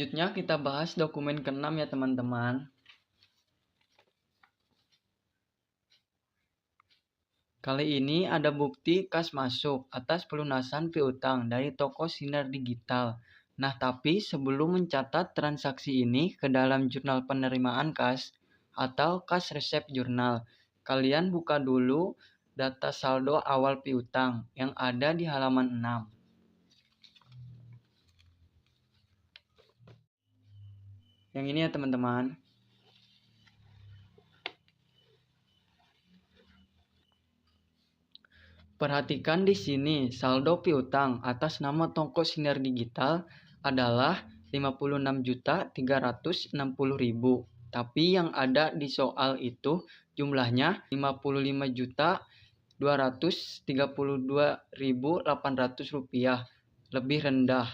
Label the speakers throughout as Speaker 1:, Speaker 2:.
Speaker 1: Selanjutnya kita bahas dokumen ke-6 ya teman-teman. Kali ini ada bukti kas masuk atas pelunasan piutang dari toko Sinar Digital. Nah, tapi sebelum mencatat transaksi ini ke dalam jurnal penerimaan kas atau kas resep jurnal, kalian buka dulu data saldo awal piutang yang ada di halaman 6. Yang ini ya teman-teman. Perhatikan di sini, saldo piutang atas nama toko Sinar Digital adalah 56.360.000. Tapi yang ada di soal itu jumlahnya 55.232.800 rupiah. Lebih rendah.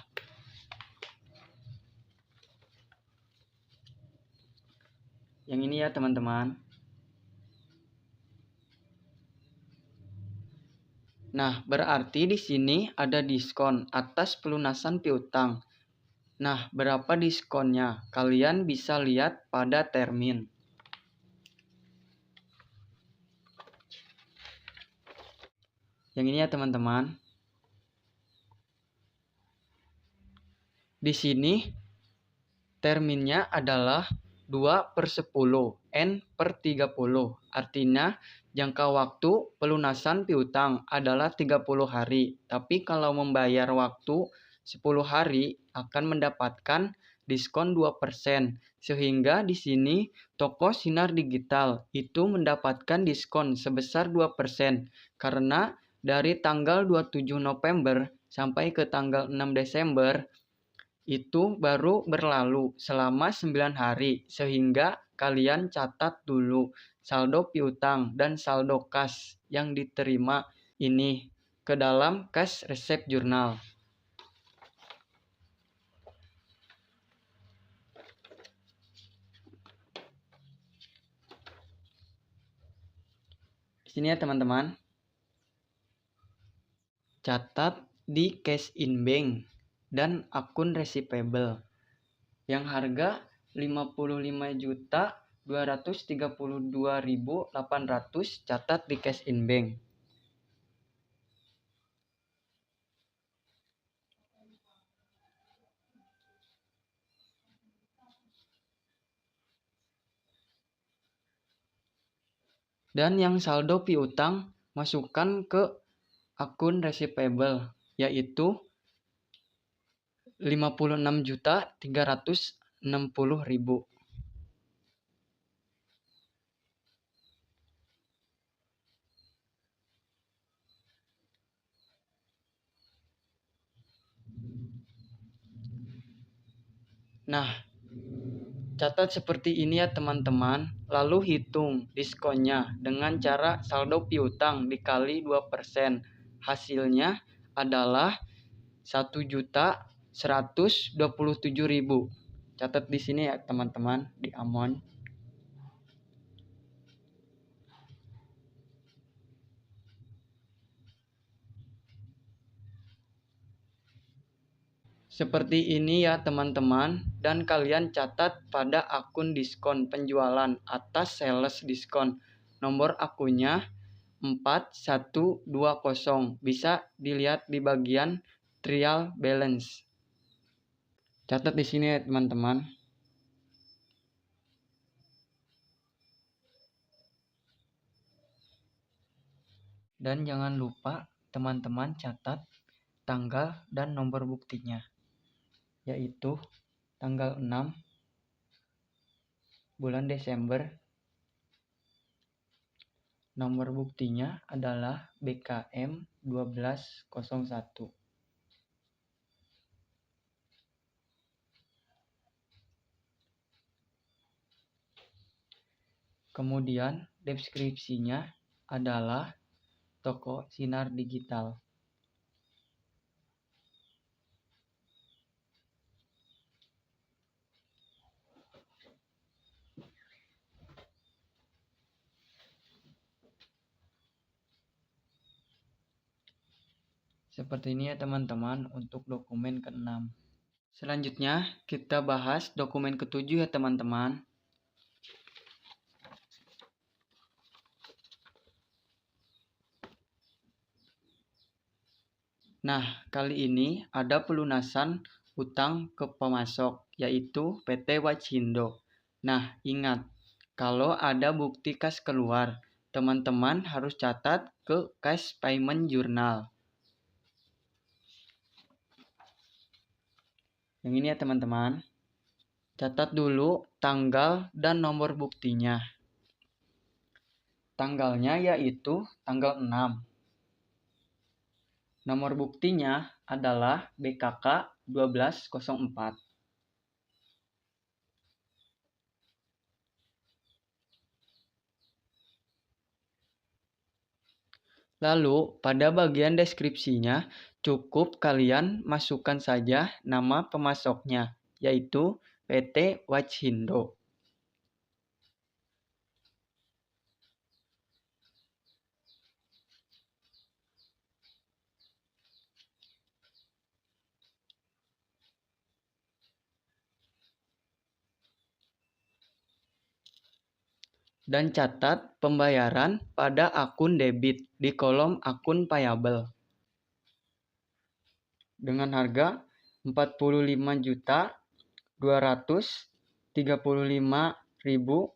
Speaker 1: Yang ini ya teman-teman. Nah, berarti di sini ada diskon atas pelunasan piutang. Nah, berapa diskonnya? Kalian bisa lihat pada termin. Yang ini ya teman-teman. Di sini terminnya adalah 2/10, N/30. Artinya jangka waktu pelunasan piutang adalah 30 hari. Tapi kalau membayar waktu 10 hari akan mendapatkan diskon 2%. Sehingga di sini toko Sinar Digital itu mendapatkan diskon sebesar 2%. Karena dari tanggal 27 November sampai ke tanggal 6 Desember itu baru berlalu selama 9 hari, sehingga kalian catat dulu saldo piutang dan saldo kas yang diterima ini ke dalam kas resep jurnal. Di sini ya teman-teman. Catat di cash in bank dan akun receivable yang harga 55.232.800 catat di cash in bank. Dan yang saldo piutang masukkan ke akun receivable yaitu 56.360.000. Nah, catat seperti ini ya teman-teman, lalu hitung diskonnya dengan cara saldo piutang dikali 2%. Hasilnya adalah 1.127.000. Catat di sini ya teman-teman, di Amon. Seperti ini ya teman-teman, dan kalian catat pada akun diskon penjualan atas sales diskon. Nomor akunnya 4120, bisa dilihat di bagian trial balance. Catat di sini ya teman-teman. Dan jangan lupa teman-teman catat tanggal dan nomor buktinya, yaitu tanggal 6 bulan Desember. Nomor buktinya adalah BKM 1201. Kemudian deskripsinya adalah toko Sinar Digital. Seperti ini ya teman-teman untuk dokumen ke-6. Selanjutnya kita bahas dokumen ketujuh ya teman-teman. Nah, kali ini ada pelunasan utang ke pemasok, yaitu PT Wachindo. Nah, ingat, kalau ada bukti kas keluar, teman-teman harus catat ke Cash Payment Journal. Yang ini ya teman-teman. Catat dulu tanggal dan nomor buktinya. Tanggalnya yaitu tanggal 6. Nomor buktinya adalah BKK 1204. Lalu, pada bagian deskripsinya, cukup kalian masukkan saja nama pemasoknya, yaitu PT Wachindo. Dan catat pembayaran pada akun debit di kolom akun payable dengan harga 45.235.000.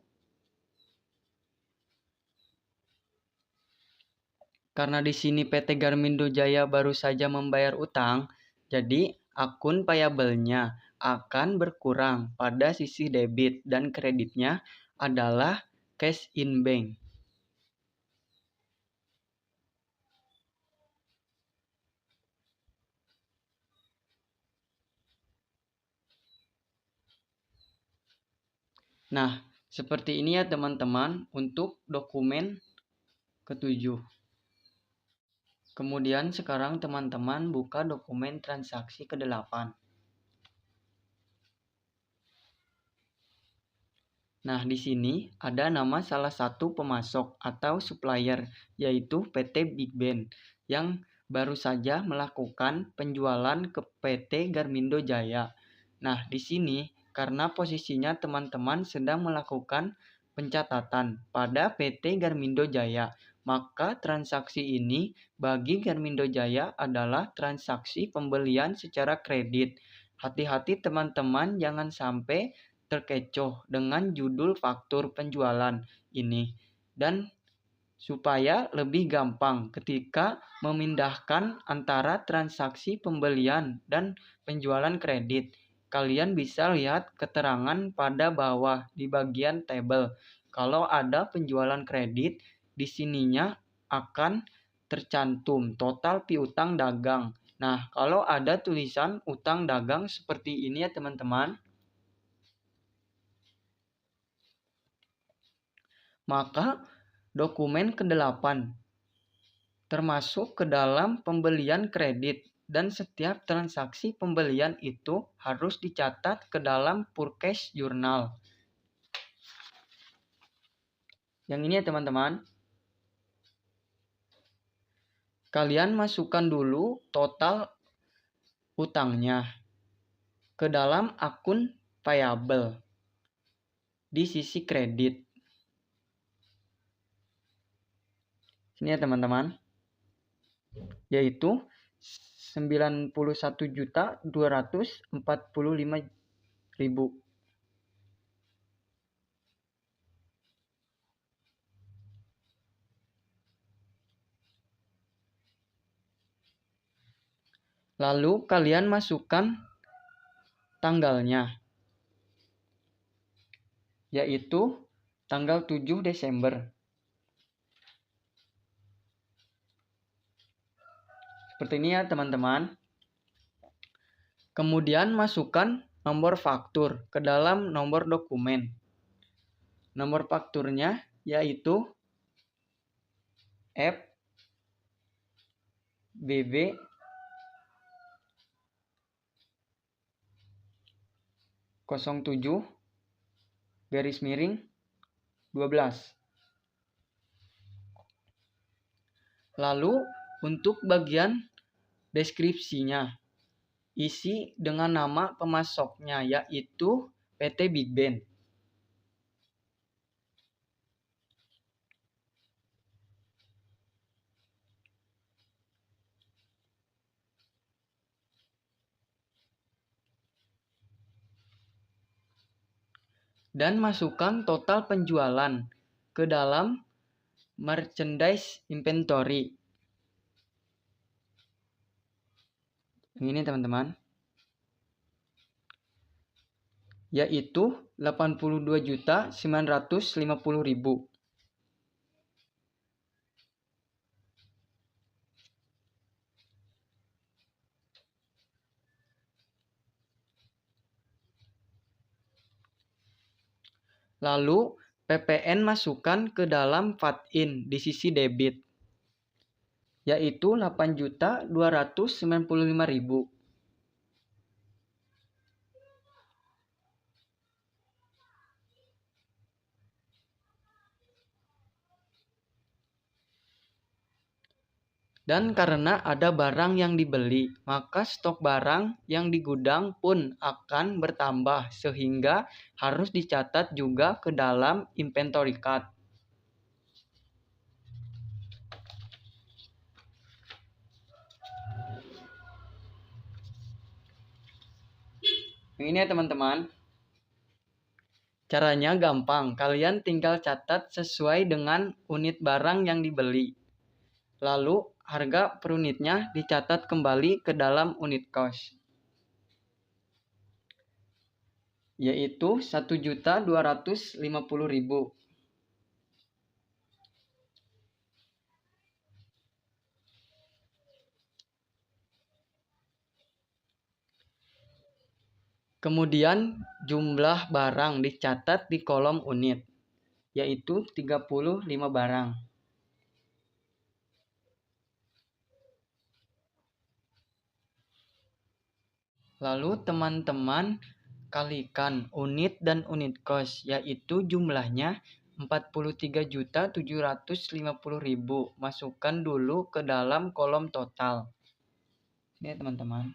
Speaker 1: Karena di sini PT Garmindo Jaya baru saja membayar utang, jadi akun payable-nya akan berkurang pada sisi debit dan kreditnya adalah cash in bank. Nah, seperti ini ya teman-teman untuk dokumen ketujuh. Kemudian sekarang teman-teman buka dokumen transaksi ke-8. Nah, di sini ada nama salah satu pemasok atau supplier, yaitu PT Big Band, yang baru saja melakukan penjualan ke PT Garmindo Jaya. Nah, di sini karena posisinya teman-teman sedang melakukan pencatatan pada PT Garmindo Jaya, maka transaksi ini bagi Garmindo Jaya adalah transaksi pembelian secara kredit. Hati-hati teman-teman, jangan sampai terkecoh dengan judul faktur penjualan ini, dan supaya lebih gampang ketika memindahkan antara transaksi pembelian dan penjualan kredit, kalian bisa lihat keterangan pada bawah di bagian tabel. Kalau ada penjualan kredit, di sininya akan tercantum total piutang dagang. Nah, kalau ada tulisan utang dagang seperti ini ya teman-teman, maka dokumen ke-8 termasuk ke dalam pembelian kredit, dan setiap transaksi pembelian itu harus dicatat ke dalam purchase journal. Yang ini ya teman-teman. Kalian masukkan dulu total utangnya ke dalam akun payable di sisi kredit. Sini ya teman-teman. Yaitu 91.245.000. Lalu kalian masukkan tanggalnya, yaitu tanggal 7 Desember. Seperti ini ya teman-teman. Kemudian masukkan nomor faktur ke dalam nomor dokumen. Nomor fakturnya yaitu FBB 07-12. Lalu untuk bagian deskripsinya, isi dengan nama pemasoknya, yaitu PT Big Band. Dan masukkan total penjualan ke dalam merchandise inventory. Ini teman-teman. Yaitu 82.950.000. Lalu PPN masukkan ke dalam FAT-in di sisi debit, yaitu 8.295.000. Dan karena ada barang yang dibeli, maka stok barang yang di gudang pun akan bertambah sehingga harus dicatat juga ke dalam inventory card. Ini ya teman-teman. Caranya gampang, kalian tinggal catat sesuai dengan unit barang yang dibeli. Lalu harga per unitnya dicatat kembali ke dalam unit cost, yaitu 1.250.000. Kemudian jumlah barang dicatat di kolom unit, yaitu 35 barang. Lalu teman-teman kalikan unit dan unit cost, yaitu jumlahnya 43.750.000. Masukkan dulu ke dalam kolom total. Ini teman-teman.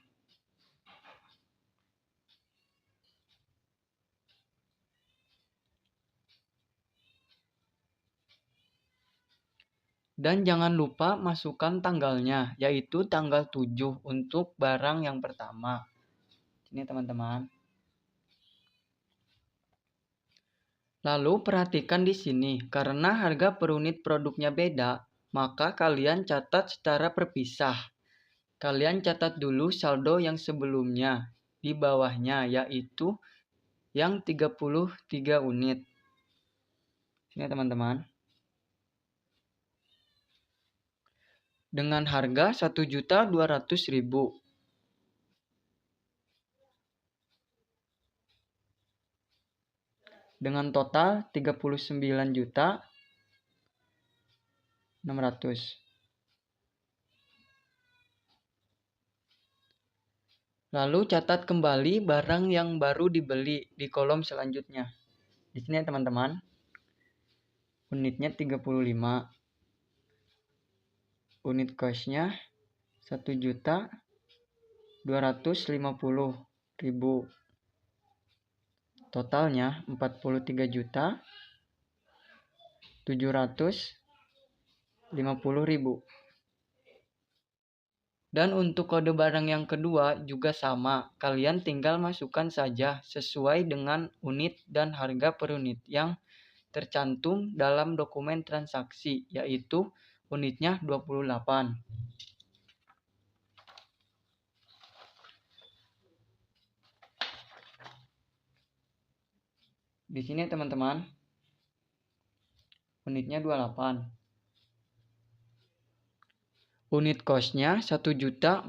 Speaker 1: Dan jangan lupa masukkan tanggalnya, yaitu tanggal 7 untuk barang yang pertama. Ini teman-teman. Lalu perhatikan di sini, karena harga per unit produknya beda, maka kalian catat secara terpisah. Kalian catat dulu saldo yang sebelumnya di bawahnya, yaitu yang 33 unit. Ini teman-teman. Dengan harga 1.200.000. Dengan total 39.600.000. Lalu catat kembali barang yang baru dibeli di kolom selanjutnya. Di sini teman-teman, unitnya 35. Unit cost-nya 1.250.000. Totalnya 43.750.000. Dan untuk kode barang yang kedua juga sama. Kalian tinggal masukkan saja sesuai dengan unit dan harga per unit yang tercantum dalam dokumen transaksi, yaitu unitnya 28. Di sini teman-teman, unitnya 28. Unit cost-nya 1.400.000.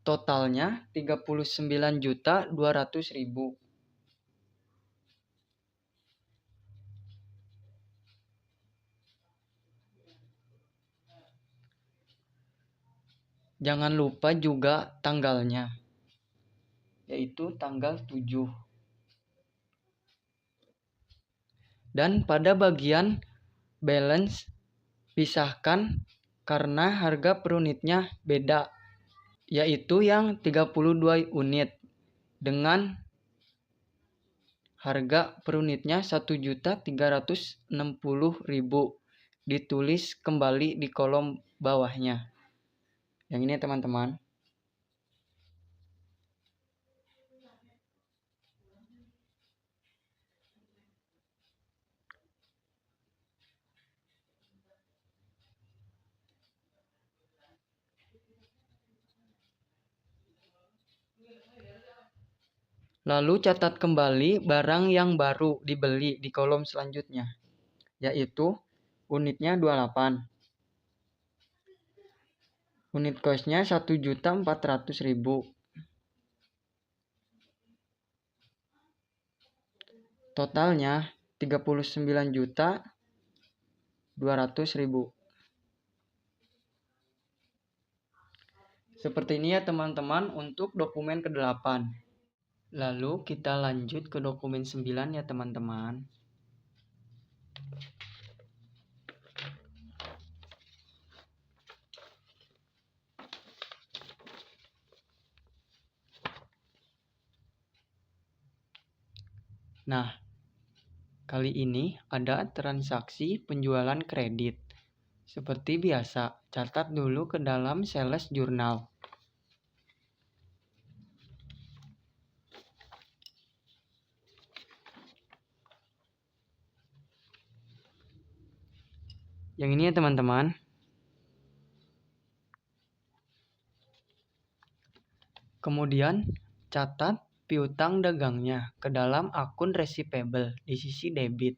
Speaker 1: Totalnya 39.200.000. Jangan lupa juga tanggalnya, yaitu tanggal 7. Dan pada bagian balance pisahkan karena harga per unitnya beda, yaitu yang 32 unit dengan harga per unitnya 1.360.000, ditulis kembali di kolom bawahnya. Yang ini teman-teman. Lalu catat kembali barang yang baru dibeli di kolom selanjutnya, yaitu unitnya 28. Unit costnya 1.400.000. Totalnya 39.200.000. Seperti ini ya teman-teman untuk dokumen ke-8. Lalu kita lanjut ke dokumen 9 ya teman-teman. Nah, kali ini ada transaksi penjualan kredit. Seperti biasa, catat dulu ke dalam sales journal. Yang ini ya teman-teman. Kemudian catat piutang dagangnya ke dalam akun receivable di sisi debit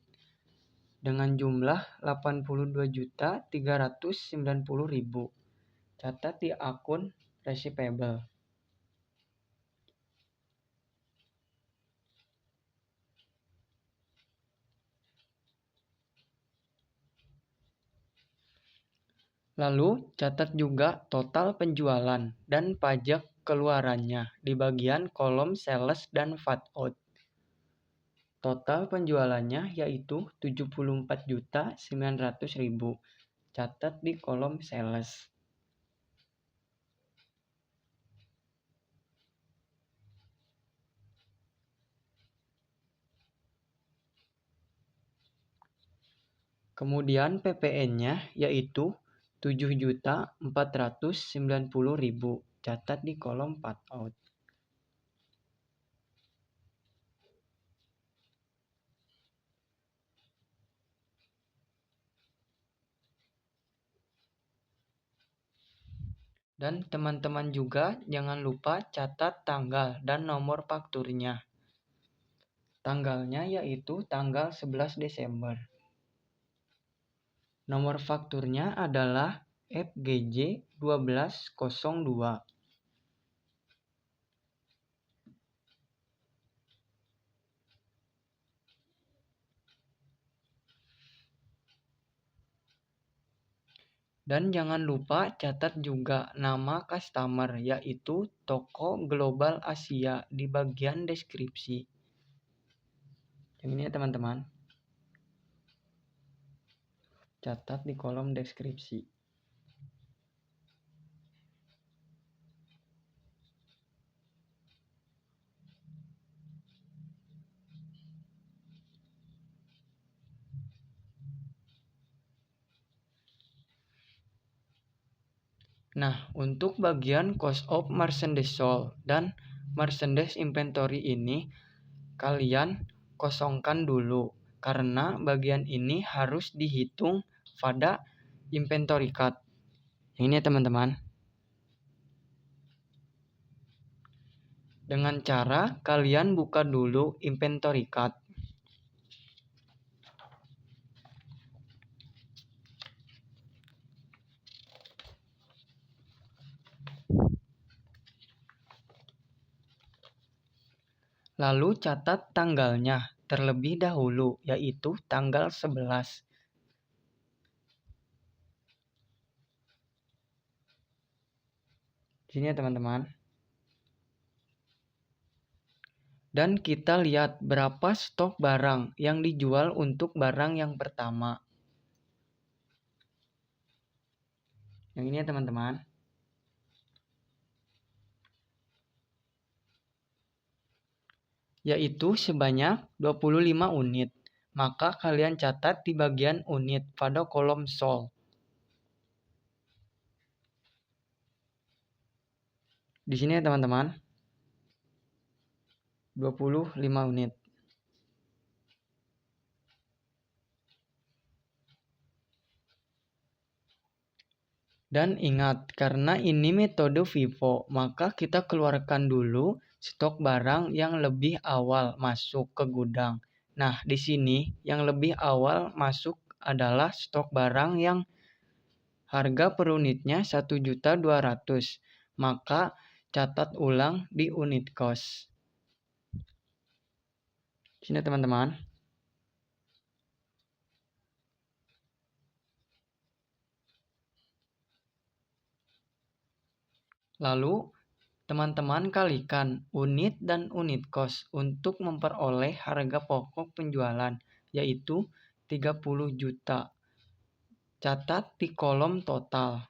Speaker 1: dengan jumlah 82.390.000. Catat di akun receivable. Lalu catat juga total penjualan dan pajak keluarannya di bagian kolom sales dan VAT out. Total penjualannya yaitu 74.900.000. Catat di kolom sales. Kemudian PPN-nya yaitu 7.490.000. Catat di kolom VAT out. Dan teman-teman juga jangan lupa catat tanggal dan nomor fakturnya. Tanggalnya yaitu tanggal 11 Desember. Nomor fakturnya adalah FGJ 1202. Dan jangan lupa catat juga nama customer yaitu Toko Global Asia di bagian deskripsi. Yang ini ya teman-teman. Catat di kolom deskripsi. Nah, untuk bagian cost of merchandise sold dan merchandise inventory ini kalian kosongkan dulu karena bagian ini harus dihitung pada inventory card. Ini ya teman-teman. Dengan cara kalian buka dulu inventory card. Lalu catat tanggalnya terlebih dahulu, yaitu tanggal 11. Sini ya teman-teman. Dan kita lihat berapa stok barang yang dijual untuk barang yang pertama. Yang ini ya teman-teman. Yaitu sebanyak 25 unit. Maka kalian catat di bagian unit pada kolom sold. Di sini ya teman-teman. 25 unit. Dan ingat, karena ini metode FIFO, maka kita keluarkan dulu stok barang yang lebih awal masuk ke gudang. Nah, di sini yang lebih awal masuk adalah stok barang yang harga per unitnya 1.200.000. Maka catat ulang di unit cost. Sini teman-teman. Lalu teman-teman kalikan unit dan unit cost untuk memperoleh harga pokok penjualan, yaitu 30 juta. Catat di kolom total.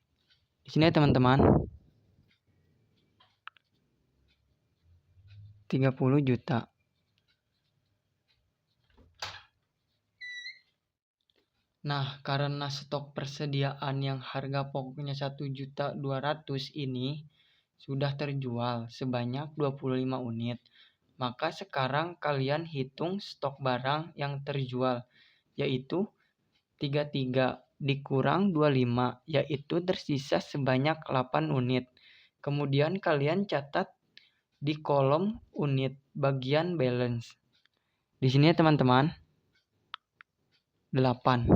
Speaker 1: Di sini ya teman-teman. 30 juta. Nah, karena stok persediaan yang harga pokoknya 1.200.000 ini sudah terjual sebanyak 25 unit. Maka sekarang kalian hitung stok barang yang terjual, yaitu 33 dikurang 25, yaitu tersisa sebanyak 8 unit. Kemudian kalian catat di kolom unit bagian balance. Di sini ya teman-teman, 8.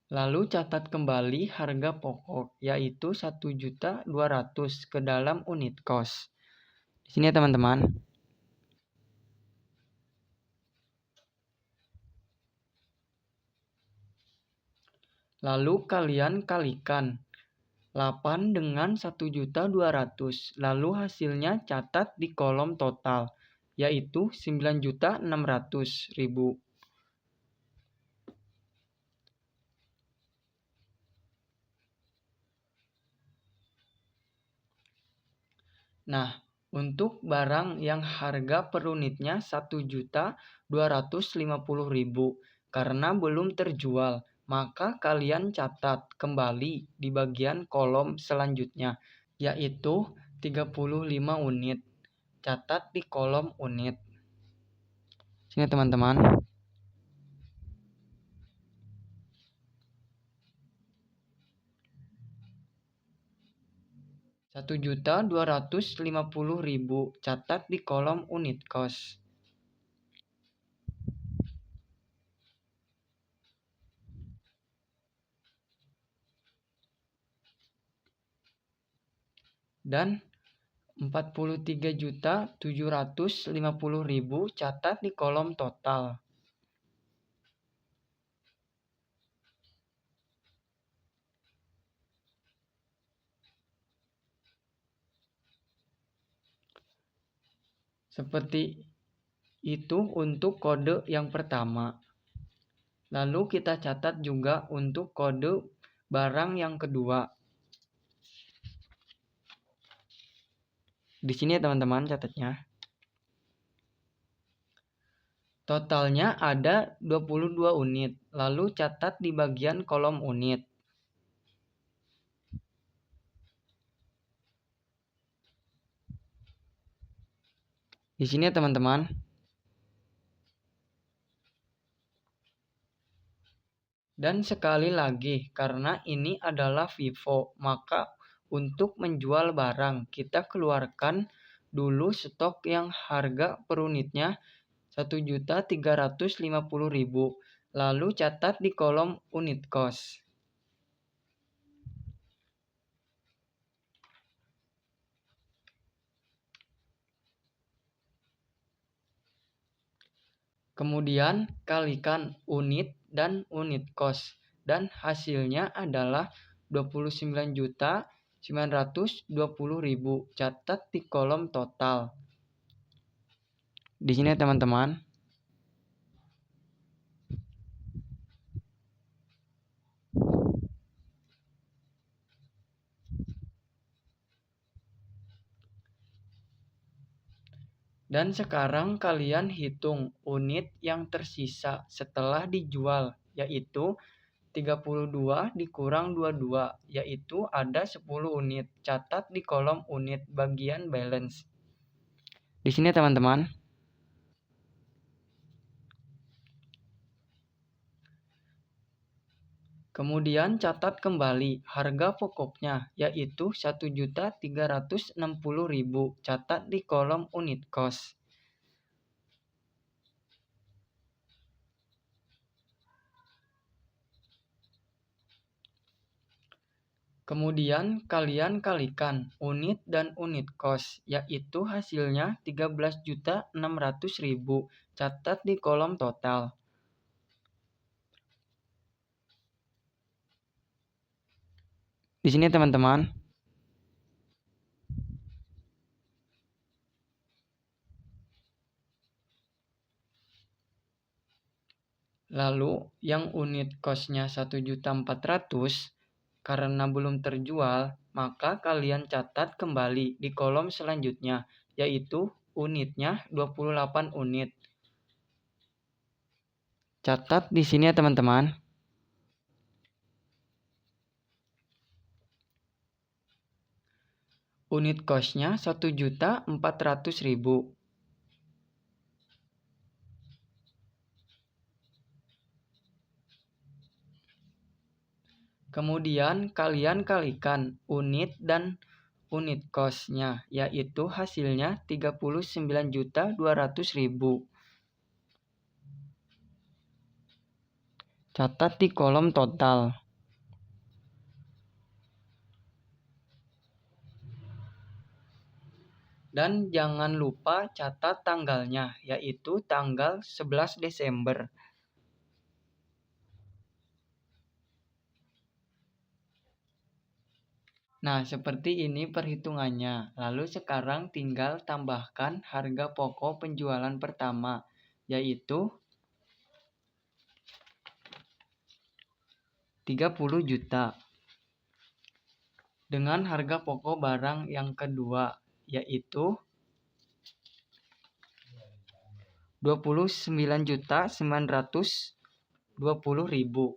Speaker 1: Lalu catat kembali harga pokok, yaitu 1.200.000 ke dalam unit cost. Di sini ya teman-teman. Lalu kalian kalikan 8 dengan 1.200.000. Lalu hasilnya catat di kolom total, yaitu 9.600.000. Nah, untuk barang yang harga per unitnya 1.250.000 karena belum terjual, maka kalian catat kembali di bagian kolom selanjutnya, yaitu 35 unit. Catat di kolom unit. Sini teman-teman. 1.250.000 catat di kolom unit cost. Dan 43.750.000 catat di kolom total. Seperti itu untuk kode yang pertama. Lalu kita catat juga untuk kode barang yang kedua. Di sini ya teman-teman catatnya. Totalnya ada 22 unit. Lalu catat di bagian kolom unit. Di sini ya teman-teman. Dan sekali lagi, karena ini adalah FIFO, maka untuk menjual barang kita keluarkan dulu stok yang harga per unitnya 1.350.000. Lalu catat di kolom unit cost. Kemudian kalikan unit dan unit cost, dan hasilnya adalah 29.900.000 920.000. Catat di kolom total. Di sini teman-teman. Dan sekarang kalian hitung unit yang tersisa setelah dijual, yaitu 32 dikurang 22, yaitu ada 10 unit. Catat di kolom unit bagian balance. Di sini teman-teman. Kemudian catat kembali harga pokoknya, yaitu 1.360.000. Catat di kolom unit cost. Kemudian kalian kalikan unit dan unit cost, yaitu hasilnya 13.600.000. Catat di kolom total. Di sini teman-teman. Lalu yang unit cost-nya 1.400.000 karena belum terjual, maka kalian catat kembali di kolom selanjutnya, yaitu unitnya 28 unit. Catat di sini ya teman-teman. Unit cost-nya 1.400.000. Kemudian kalian kalikan unit dan unit cost-nya, yaitu hasilnya 39.200.000. Catat di kolom total. Dan jangan lupa catat tanggalnya, yaitu tanggal 11 Desember. Nah, seperti ini perhitungannya. Lalu sekarang tinggal tambahkan harga pokok penjualan pertama, yaitu 30 juta. Dengan harga pokok barang yang kedua, yaitu 29.920.000.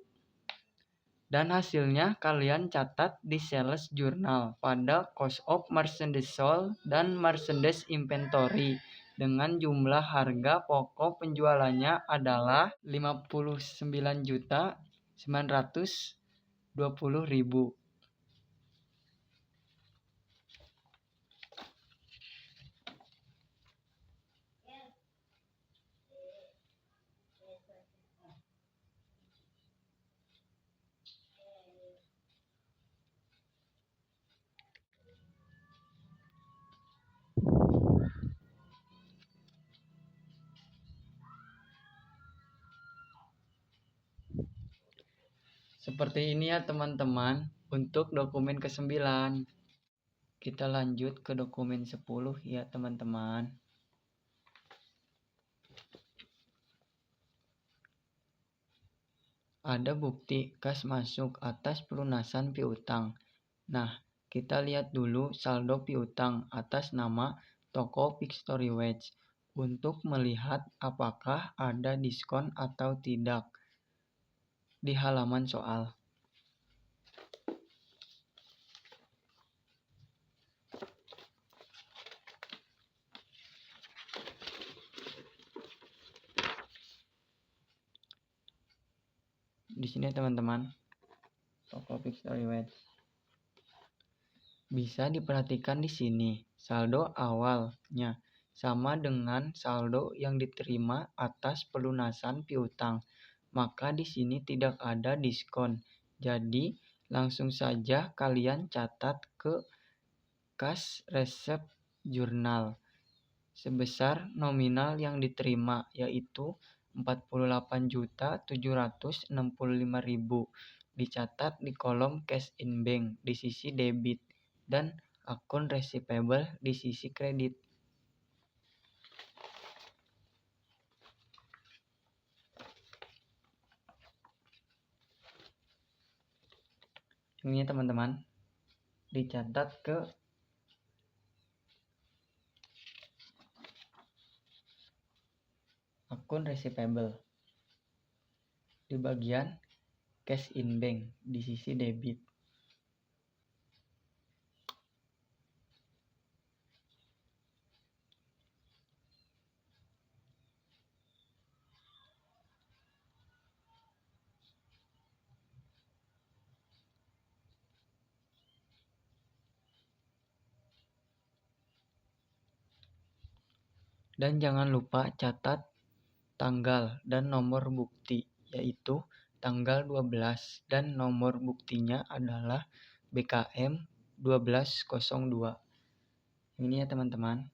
Speaker 1: Dan hasilnya kalian catat di sales journal pada cost of merchandise sold dan merchandise inventory dengan jumlah harga pokok penjualannya adalah 59.920.000. Seperti ini ya teman-teman untuk dokumen ke-9. Kita lanjut ke dokumen 10 ya teman-teman. Ada bukti kas masuk atas pelunasan piutang. Nah, kita lihat dulu saldo piutang atas nama toko Victory Wedge untuk melihat apakah ada diskon atau tidak. Di halaman soal. Di sini teman-teman, toko Victory Wedge. Bisa diperhatikan di sini, saldo awalnya sama dengan saldo yang diterima atas pelunasan piutang. Maka di sini tidak ada diskon. Jadi, langsung saja kalian catat ke kas resep jurnal sebesar nominal yang diterima, yaitu 48.765.000. Dicatat di kolom cash in bank di sisi debit. dan akun receivable di sisi kredit. Ini teman-teman, dicatat ke akun receivable di bagian cash in bank di sisi debit. Dan jangan lupa catat tanggal dan nomor bukti, yaitu tanggal 12 dan nomor buktinya adalah BKM 1202. Ini ya teman-teman.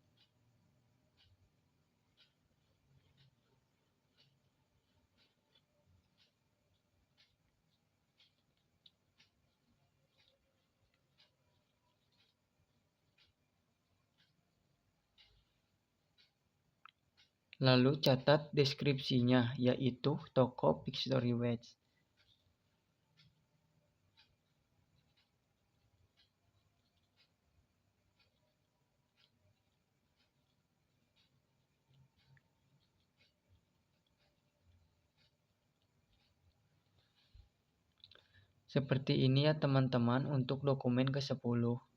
Speaker 1: Lalu catat deskripsinya, yaitu toko Pixtory Watch. Seperti ini ya teman-teman untuk dokumen ke-10.